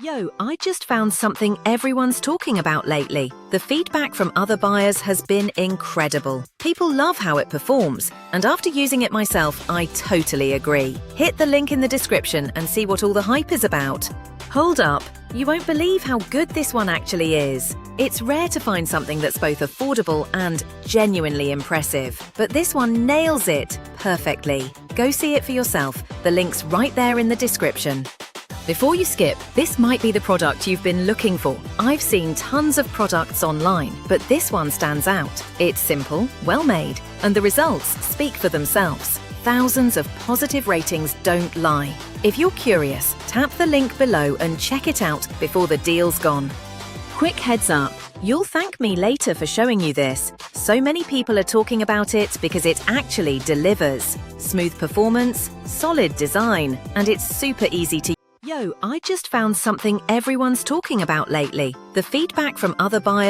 Yo, I just found something everyone's talking about lately. The feedback from other buyers has been incredible. People love how it performs, and after using it myself, I totally agree. Hit the link in the description and see what all the hype is about. Hold up, you won't believe how good this one actually is. It's rare to find something that's both affordable and genuinely impressive, but this one nails it perfectly. Go see it for yourself. The link's right there in the description. Before you skip, this might be the product you've been looking for. I've seen tons of products online, but this one stands out. It's simple, well made, and the results speak for themselves. Thousands of positive ratings don't lie. If you're curious, tap the link below and check it out before the deal's gone. Quick heads up, you'll thank me later for showing you this. So many people are talking about it because it actually delivers. Smooth performance, solid design, and it's super easy to use. Yo, I just found something everyone's talking about lately. The feedback from other buyers